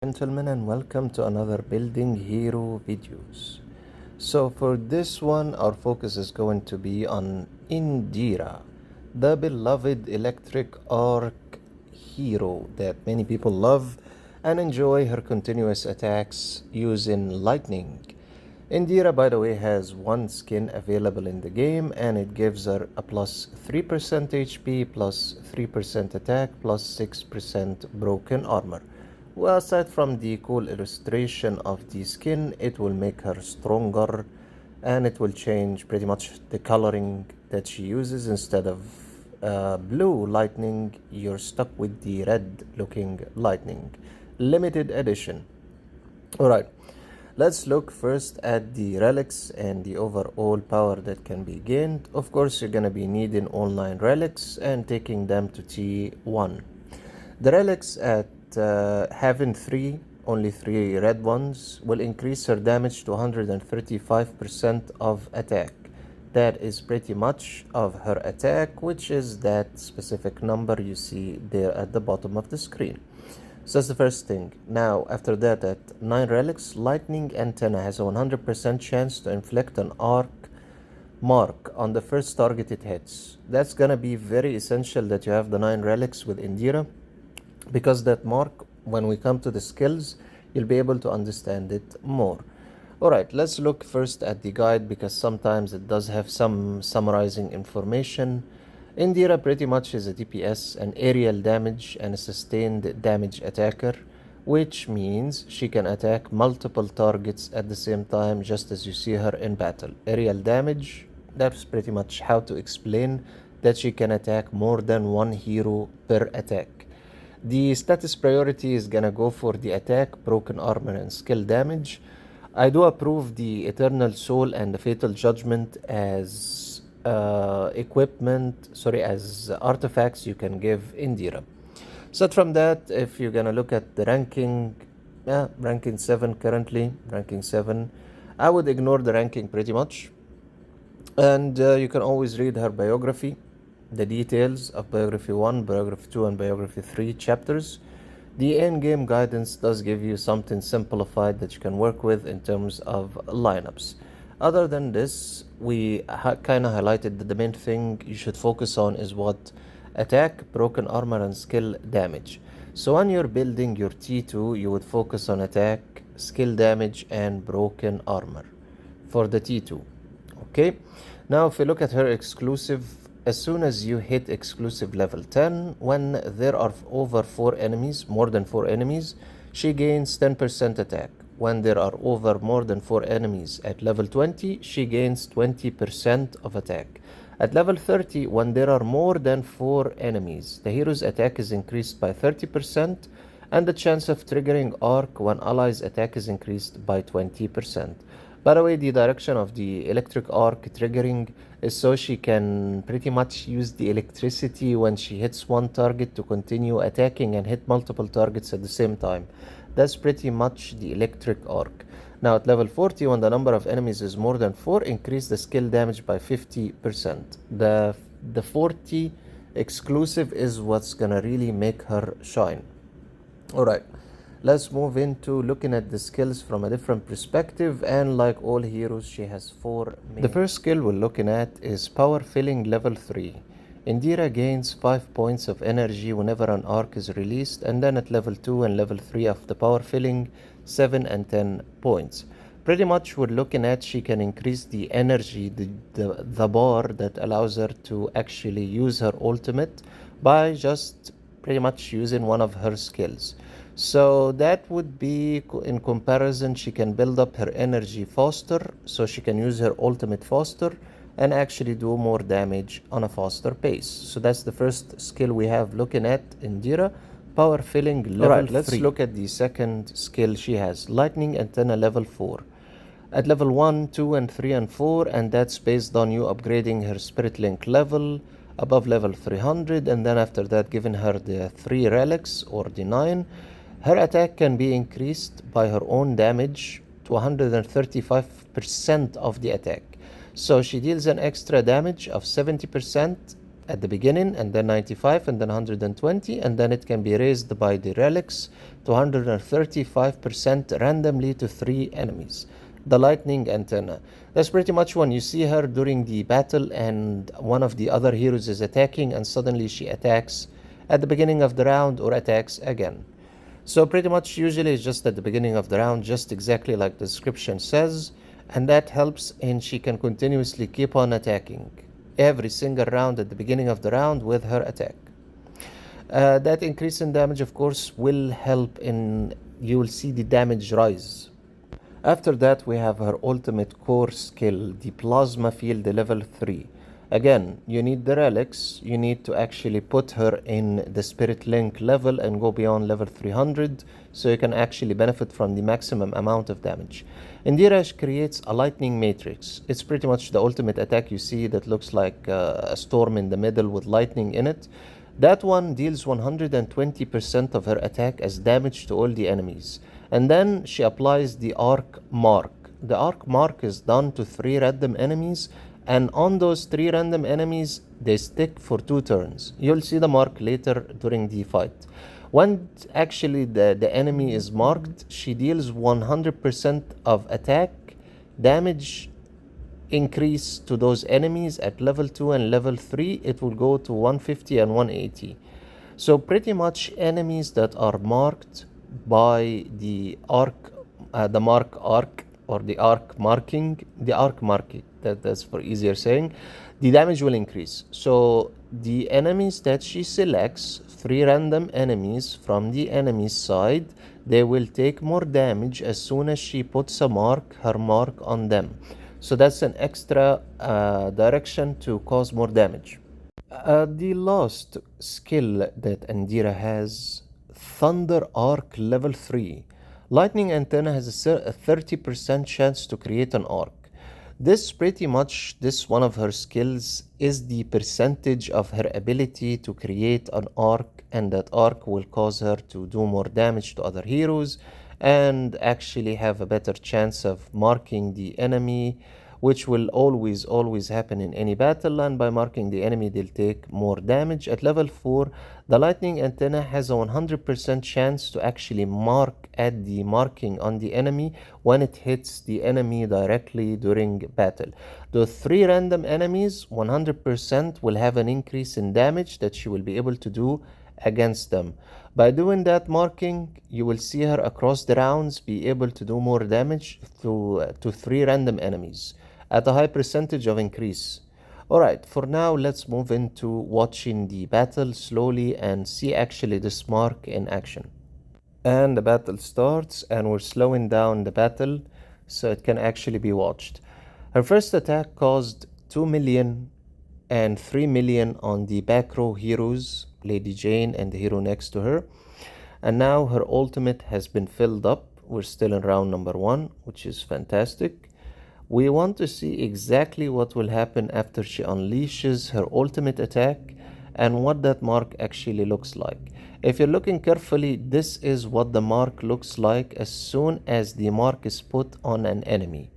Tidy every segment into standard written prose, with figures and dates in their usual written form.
Gentlemen, and welcome to another building hero videos. So for this one our focus is going to be on Indira, the beloved electric arc hero that many people love and enjoy her continuous attacks using lightning. Indira, by the way, has one skin available in the game and it gives her a plus 3% HP, plus 3% attack, plus 6% broken armor. Well, aside from the cool illustration of the skin, it will make her stronger and it will change pretty much the coloring that she uses. Instead of blue lightning, you're stuck with the red looking lightning. Limited edition. Alright, let's look first at the relics and the overall power that can be gained. Of course, you're gonna be needing online relics and taking them to T1. The relics at having only three red ones, will increase her damage to 135% of attack. That is pretty much of her attack, which is that specific number you see there at the bottom of the screen. So that's the first thing. Now, after that, at 9 relics, lightning antenna has a 100% chance to inflict an arc mark on the first target it hits. That's gonna be very essential that you have the 9 relics with Indira, because that mark, when we come to the skills, you'll be able to understand it more. Alright, let's look first at the guide, because sometimes it does have some summarizing information. Indira pretty much is a DPS, an aerial damage and a sustained damage attacker, which means she can attack multiple targets at the same time, just as you see her in battle. Aerial damage, that's pretty much how to explain that she can attack more than one hero per attack. The status priority is gonna go for the attack, broken armor, and skill damage. I do approve the Eternal Soul and the Fatal Judgment as as artifacts you can give Indira. So from that, if you're gonna look at the ranking, ranking 7 currently, ranking 7. I would ignore the ranking pretty much. And you can always read her biography, the details of biography 1, biography 2, and biography 3 chapters. The in-game guidance does give you something simplified that you can work with in terms of lineups. Other than this, we kind of highlighted that the main thing you should focus on is what? Attack, broken armor, and skill damage. So when you're building your T2, you would focus on attack, skill damage, and broken armor for the T2. Okay, now if you look at her exclusive, as soon as you hit exclusive level 10, when there are over 4 enemies, more than 4 enemies, she gains 10% attack. When there are over more than 4 enemies at level 20, she gains 20% of attack. At level 30, when there are more than 4 enemies, the hero's attack is increased by 30%, and the chance of triggering arc when allies attack is increased by 20%. By the way, the direction of the electric arc triggering is so she can pretty much use the electricity when she hits one target to continue attacking and hit multiple targets at the same time. That's pretty much the electric arc. Now at level 40, when the number of enemies is more than 4, increase the skill damage by 50%. The 40 exclusive is what's gonna really make her shine. Alright, let's move into looking at the skills from a different perspective, and like all heroes, she has 4 main. The first skill we're looking at is Power Filling level 3. Indira gains 5 points of energy whenever an arc is released, and then at level 2 and level 3 of the Power Filling, 7 and 10 points. Pretty much we're looking at she can increase the energy, the bar that allows her to actually use her ultimate by just pretty much using one of her skills. So that would be, in comparison, she can build up her energy faster, so she can use her ultimate faster and actually do more damage on a faster pace. So that's the first skill we have looking at Indira, Power Filling level 3. Alright, let's look at the second skill she has, Lightning Antenna level 4. At level 1, 2, and 3, and 4, and that's based on you upgrading her Spirit Link level above level 300, and then after that giving her the 3 relics or the 9. Her attack can be increased by her own damage to 135% of the attack. So she deals an extra damage of 70% at the beginning, and then 95, and then 120, and then it can be raised by the relics to 135% randomly to 3 enemies. The lightning antenna. That's pretty much when you see her during the battle and one of the other heroes is attacking and suddenly she attacks at the beginning of the round or attacks again. So pretty much usually it's just at the beginning of the round, just exactly like the description says, and that helps, and she can continuously keep on attacking every single round at the beginning of the round with her attack. That increase in damage, of course, will help in, you will see the damage rise. After that, we have her ultimate core skill, the Plasma Field level 3. Again, you need the relics, you need to actually put her in the Spirit Link level and go beyond level 300, so you can actually benefit from the maximum amount of damage. Indira creates a lightning matrix. It's pretty much the ultimate attack you see that looks like a storm in the middle with lightning in it. That one deals 120% of her attack as damage to all the enemies. And then she applies the arc mark. The arc mark is done to 3 random enemies, and on those 3 random enemies, they stick for 2 turns. You'll see the mark later during the fight. When actually the enemy is marked, she deals 100% of attack damage increase to those enemies. At level 2 and level 3, it will go to 150 and 180. So pretty much enemies that are marked by the arc, the mark arc, or the arc marking, that's for easier saying, the damage will increase. So the enemies that she selects, 3 random enemies from the enemy's side, they will take more damage as soon as she puts her mark on them. So that's an extra direction to cause more damage. The last skill that Indira has, Thunder Arc level 3. Lightning Antenna has a 30% chance to create an arc. This one of her skills is the percentage of her ability to create an arc, and that arc will cause her to do more damage to other heroes and actually have a better chance of marking the enemy, which will always happen in any battle, and by marking the enemy they'll take more damage. At level 4, the lightning antenna has a 100% chance to actually add the marking on the enemy when it hits the enemy directly during battle. The 3 random enemies, 100% will have an increase in damage that she will be able to do against them. By doing that marking, you will see her across the rounds be able to do more damage to 3 random enemies at a high percentage of increase. Alright, for now let's move into watching the battle slowly and see actually this mark in action. And the battle starts, and we're slowing down the battle so it can actually be watched. Her first attack caused 2 million and 3 million on the back row heroes, Lady Jane and the hero next to her. And now her ultimate has been filled up. We're still in round number 1, which is fantastic. We want to see exactly what will happen after she unleashes her ultimate attack and what that mark actually looks like. If you're looking carefully, this is what the mark looks like as soon as the mark is put on an enemy.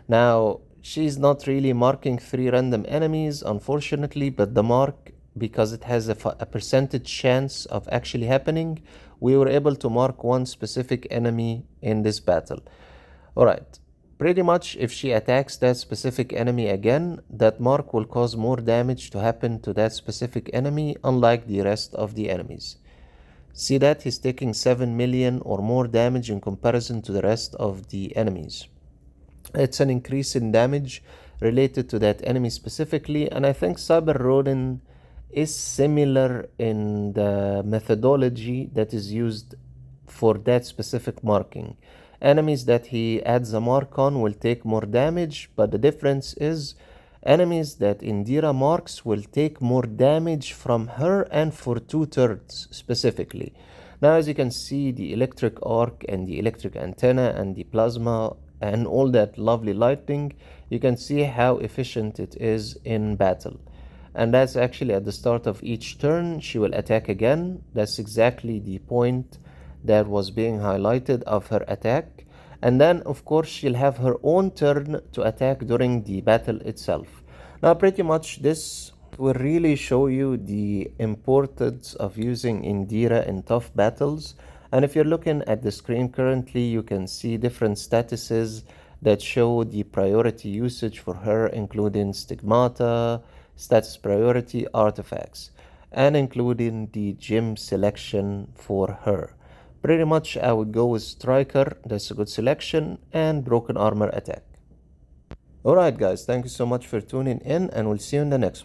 Now, she's not really marking 3 random enemies, unfortunately, but the mark, because it has a percentage chance of actually happening, we were able to mark one specific enemy in this battle. Alright, pretty much if she attacks that specific enemy again, that mark will cause more damage to happen to that specific enemy, unlike the rest of the enemies. See that? He's taking 7 million or more damage in comparison to the rest of the enemies. It's an increase in damage related to that enemy specifically, and I think Cyber Ronin is similar in the methodology that is used for that specific marking. Enemies that he adds a mark on will take more damage, but the difference is enemies that Indira marks will take more damage from her and for 2 turns specifically. Now, as you can see, the electric arc and the electric antenna and the plasma and all that lovely lighting, you can see how efficient it is in battle. And that's actually at the start of each turn she will attack again. That's exactly the point that was being highlighted of her attack. And then of course she'll have her own turn to attack during the battle itself. Now pretty much this will really show you the importance of using Indira in tough battles. And if you're looking at the screen currently, you can see different statuses that show the priority usage for her, including stigmata, status priority, artifacts, and including the gem selection for her. Pretty much I would go with Striker, that's a good selection, and Broken Armor Attack. Alright guys, thank you so much for tuning in, and we'll see you in the next one.